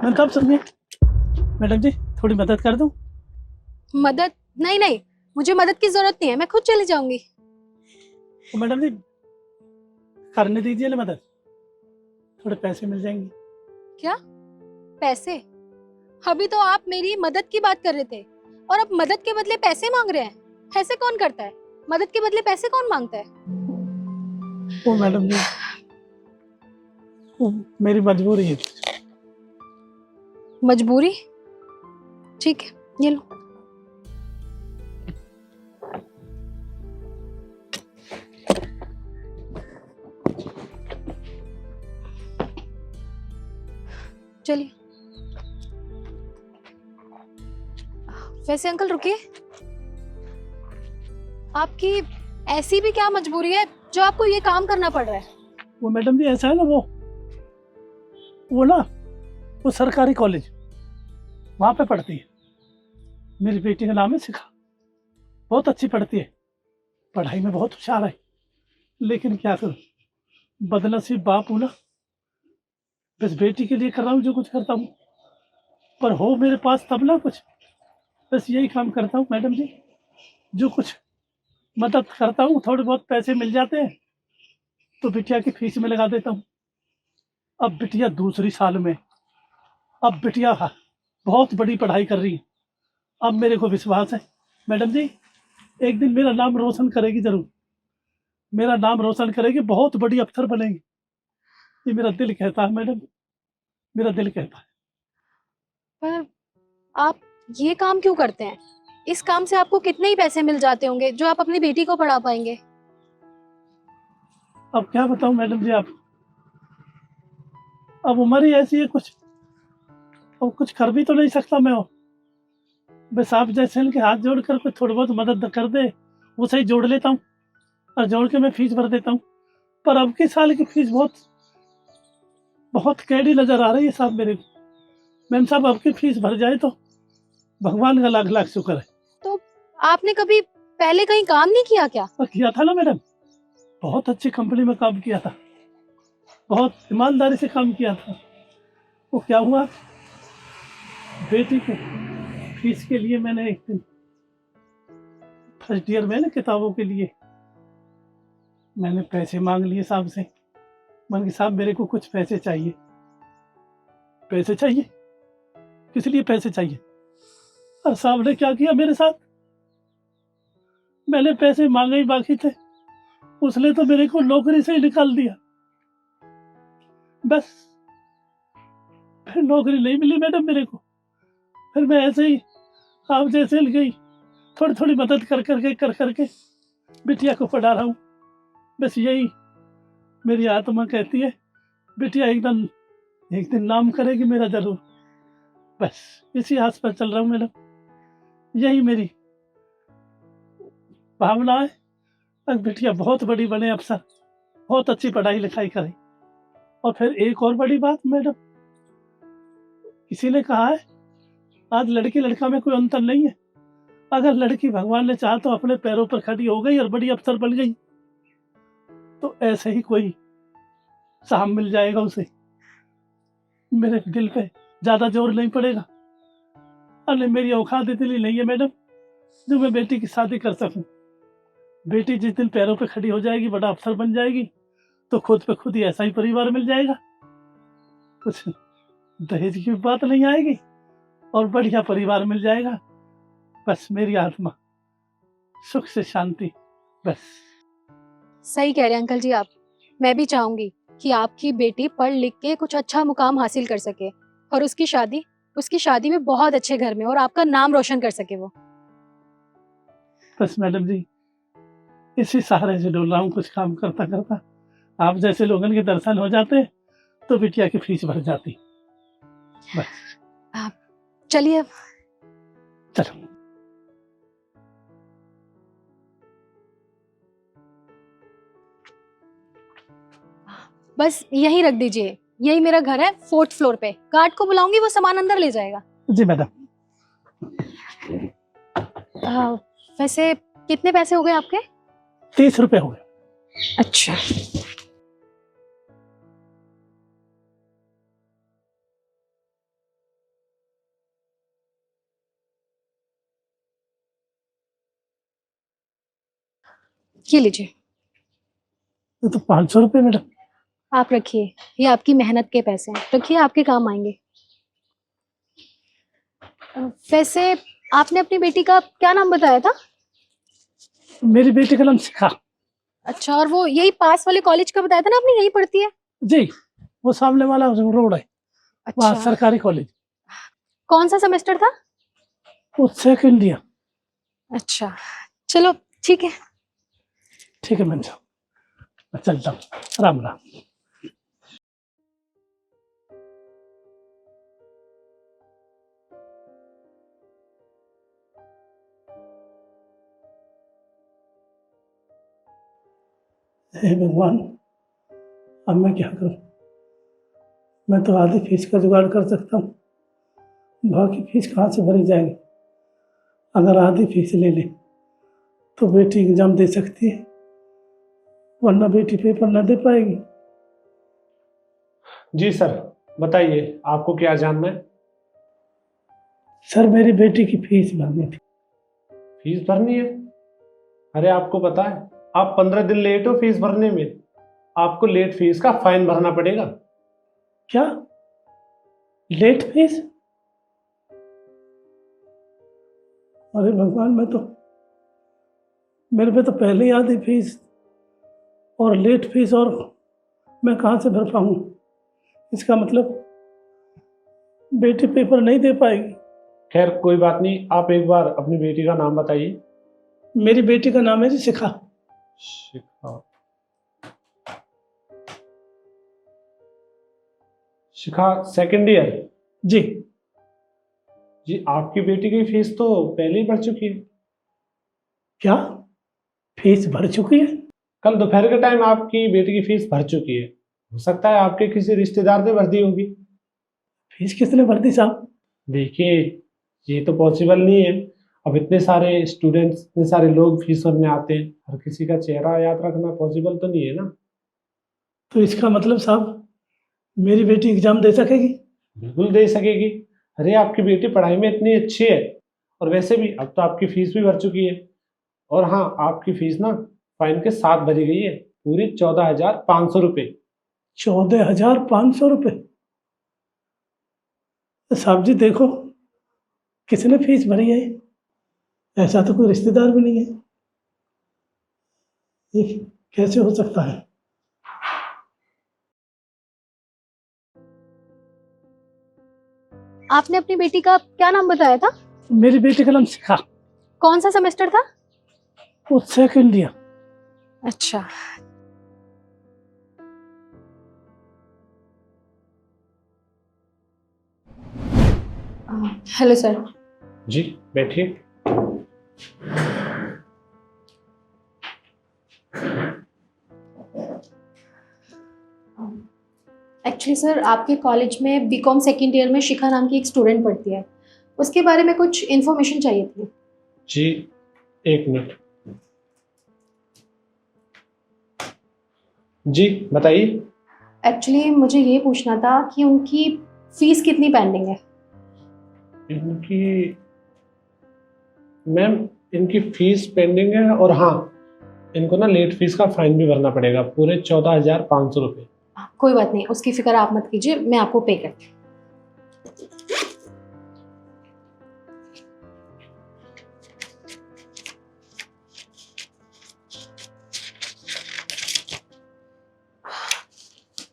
मैं कब सुनिए मैडम जी, थोड़ी मदद कर दूं? मदद? नहीं नहीं, मुझे मदद की जरूरत नहीं है, मैं खुद चली जाऊंगी। तो मैडम जी करने दीजिए ना मदद, थोड़े पैसे मिल जाएंगे। क्या पैसे? अभी तो आप मेरी मदद की बात कर रहे थे और अब मदद के बदले पैसे मांग रहे हैं। ऐसे कौन करता है? मदद के बदले पैसे कौन मांगता है? वो मैडम जी, वो मेरी मजबूरी है। मजबूरी? ठीक है, ये लो। चलिए। वैसे अंकल रुकिए, आपकी ऐसी भी क्या मजबूरी है जो आपको ये काम करना पड़ रहा है? वो मैडम जी ऐसा है ना, वो ना, वो सरकारी कॉलेज वहाँ पे पढ़ती है। मेरी बेटी का नाम है शिखा, बहुत अच्छी पढ़ती है, पढ़ाई में बहुत होशियार है। लेकिन क्या करूं, बदनसीब बाप हूं ना, बस बेटी के लिए कर रहा हूँ जो कुछ करता हूँ, पर हो मेरे पास तब ना कुछ, बस यही काम करता हूँ मैडम जी। जो कुछ मदद करता हूँ, थोड़े बहुत पैसे मिल जाते हैं तो बिटिया की फीस में लगा देता हूँ। अब बिटिया दूसरी साल में, अब बिटिया बहुत बड़ी पढ़ाई कर रही है। अब मेरे को विश्वास है मैडम जी, एक दिन मेरा नाम रोशन करेगी जरूर, मेरा नाम रोशन करेगी, बहुत बड़ी अफसर बनेगी। ये मेरा दिल कहता है मैडम, मेरा दिल कहता है। पर आप ये काम क्यों करते हैं? इस काम से आपको कितने ही पैसे मिल जाते होंगे जो आप अपनी बेटी को पढ़ा पाएंगे। अब क्या बताऊं मैडम जी, आप अब उम्र ही ऐसी है, कुछ अब कुछ कर भी तो नहीं सकता मैं। और बस आप जैसे इनके हाथ जोड़ कर कोई थोड़ी बहुत मदद कर दे, उसे ही जोड़ लेता हूँ और जोड़ के मैं फीस भर देता हूँ। पर अब के साल की फीस बहुत बहुत कैडी नजर आ रही है साहब मेरे को। मैम साहब, अब की फीस भर जाए तो भगवान का लाख लाख शुक्र है। तो आपने कभी पहले कहीं काम नहीं किया क्या? और किया था ना मैडम, बहुत अच्छी कंपनी में काम किया था, बहुत ईमानदारी से काम किया था। वो क्या हुआ, बेटी के फीस के लिए मैंने एक दिन फर्स्ट ईयर में ना किताबों के लिए मैंने पैसे मांग लिए साहब से। मैंने कहा साहब मेरे को कुछ पैसे चाहिए। पैसे चाहिए? किस लिए पैसे चाहिए? और साहब ने क्या किया मेरे साथ, मैंने पैसे मांगे ही बाकी थे, उसने तो मेरे को नौकरी से ही निकाल दिया। बस फिर नौकरी नहीं मिली मैडम मेरे को। फिर मैं ऐसे ही आप जैसे गई, थोड़ी थोड़ी मदद कर करके बिटिया को पढ़ा रहा हूँ। बस यही मेरी आत्मा कहती है, बिटिया एक दिन नाम करेगी मेरा जरूर। बस इसी आस पर चल रहा हूँ मैडम, यही मेरी भावना है। अब बिटिया बहुत बड़ी बने अफसर, बहुत अच्छी पढ़ाई लिखाई करे। और फिर एक और बड़ी बात मैडम, किसी ने कहा है आज लड़की लड़का में कोई अंतर नहीं है। अगर लड़की भगवान ने चाहा तो अपने पैरों पर खड़ी हो गई और बड़ी अफसर बन गई, तो ऐसे ही कोई साहब मिल जाएगा उसे, मेरे दिल पे ज्यादा जोर नहीं पड़ेगा। अरे मेरी औकात इतनी नहीं है मैडम जो मैं बेटी की शादी कर सकूं। बेटी जिस दिन पैरों पे खड़ी हो जाएगी, बड़ा अफसर बन जाएगी, तो खुद पे खुद ही ऐसा ही परिवार मिल जाएगा, कुछ दहेज की बात नहीं आएगी और बढ़िया परिवार मिल जाएगा। बस मेरी आत्मा सुख से शांति, बस। सही कह रहे हैं अंकल जी आप। मैं भी चाहूंगी कि आपकी बेटी पढ़ लिख के कुछ अच्छा मुकाम हासिल कर सके और उसकी शादी में बहुत अच्छे घर में और आपका नाम रोशन कर सके वो। बस मैडम जी इसी सहारे से डोल रहा हूँ, कुछ काम करता करता आप जैसे लोगों के दर्शन हो जाते तो बिटिया की फीस भर जाती। बस चलिए अब। चलो। बस यहीं रख दीजिए, यही मेरा घर है 4th फ्लोर पे। गार्ड को बुलाऊंगी, वो सामान अंदर ले जाएगा। जी मैडम। वैसे कितने पैसे हो गए आपके? 30 रुपए हो गए। अच्छा। ये लीजिए, ये तो 500 रुपये मैडम। आप रखिए, ये आपकी मेहनत के पैसे हैं, रखिए, आपके काम आएंगे। वैसे आपने अपनी बेटी का क्या नाम बताया था? मेरी बेटी का नाम शिखा। अच्छा, और वो यही पास वाले कॉलेज का बताया था ना आपने, यही पढ़ती है? जी, वो सामने वाला रोड है, वहाँ अच्छा, सरकारी कॉलेज। कौन सा सेमेस्टर था? वो सेकंड ईयर। अच्छा, चलो ठीक है। ठीक है मैडम, मैं चलता हूँ। राम राम। हे भगवान, अब मैं क्या करूं? मैं तो आधी फीस का जुगाड़ कर सकता हूँ, बाकी फीस कहाँ से भरी जाएगी? अगर आधी फीस ले ले तो बेटी एग्जाम दे सकती है, वरना बेटी पेपर ना दे पाएगी। जी सर, बताइए आपको क्या जानना है? सर, मेरी बेटी की फीस भरनी थी। फीस भरनी है? अरे आपको पता है आप 15 दिन लेट हो फीस भरने में, आपको लेट फीस का फाइन भरना पड़ेगा। क्या? Late fees? अरे भगवान, मेरे पे तो पहले ही आधी फीस और लेट फीस, और मैं कहाँ से भर पाऊँ? इसका मतलब बेटी पेपर नहीं दे पाएगी। खैर कोई बात नहीं, आप एक बार अपनी बेटी का नाम बताइए। मेरी बेटी का नाम है जी शिखा। शिखा। शिखा सेकंड ईयर। जी। जी, आपकी बेटी की फीस तो पहले ही भर चुकी है। क्या? फीस भर चुकी है? कल दोपहर के टाइम आपकी बेटी की फीस भर चुकी है। हो सकता है आपके किसी रिश्तेदार ने भर दी होगी। फीस किसने भर दी साहब? देखिए, ये तो पॉसिबल नहीं है। अब इतने सारे स्टूडेंट्स, इतने सारे लोग फीस भरने आते हैं, हर किसी का चेहरा याद रखना पॉसिबल तो नहीं है ना। तो इसका मतलब साहब मेरी बेटी एग्जाम दे सकेगी? बिल्कुल दे सकेगी। अरे आपकी बेटी पढ़ाई में इतनी अच्छी है, और वैसे भी अब तो आपकी फीस भी भर चुकी है। और हाँ, आपकी फीस ना फाइन के साथ भरी गई है, पूरी 14,500 रुपये। 14,500 रुपये? साहब जी देखो, किसने फीस भरी है? ऐसा तो कोई रिश्तेदार भी नहीं है, ये कैसे हो सकता है? आपने अपनी बेटी का क्या नाम बताया था? मेरी बेटी का नाम शिखा। कौन सा सेमेस्टर था? वो सेकंड ईयर। अच्छा, हेलो सर। जी बैठिए। एक्चुअली सर, आपके कॉलेज में बीकॉम सेकेंड ईयर में शिखा नाम की एक स्टूडेंट पढ़ती है, उसके बारे में कुछ इन्फॉर्मेशन चाहिए थी। जी एक मिनट। जी बताइए। एक्चुअली मुझे ये पूछना था कि उनकी फीस कितनी पेंडिंग है? इनकी मैम, इनकी फीस पेंडिंग है, और हाँ, इनको ना लेट फीस का फाइन भी भरना पड़ेगा, पूरे 14,500 रुपये। कोई बात नहीं, उसकी फिक्र आप मत कीजिए, मैं आपको पे करती हूँ।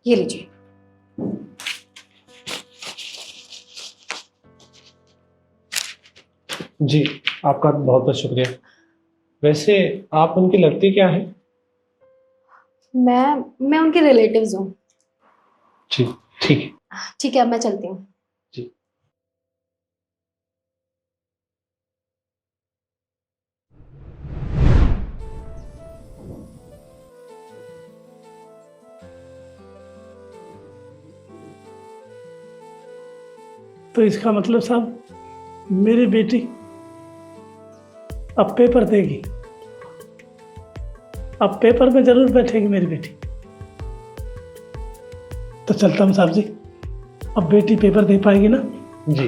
ये लीजिए। जी आपका बहुत बहुत शुक्रिया। वैसे आप उनकी लगती क्या है? मैं उनके रिलेटिव्स हूँ। जी ठीक है। ठीक है, अब मैं चलती हूँ। जी। तो इसका मतलब साहब मेरी बेटी अब पेपर देगी, अब पेपर में जरूर बैठेगी मेरी बेटी। तो चलता हूँ साहब जी, अब बेटी पेपर दे पाएगी ना? जी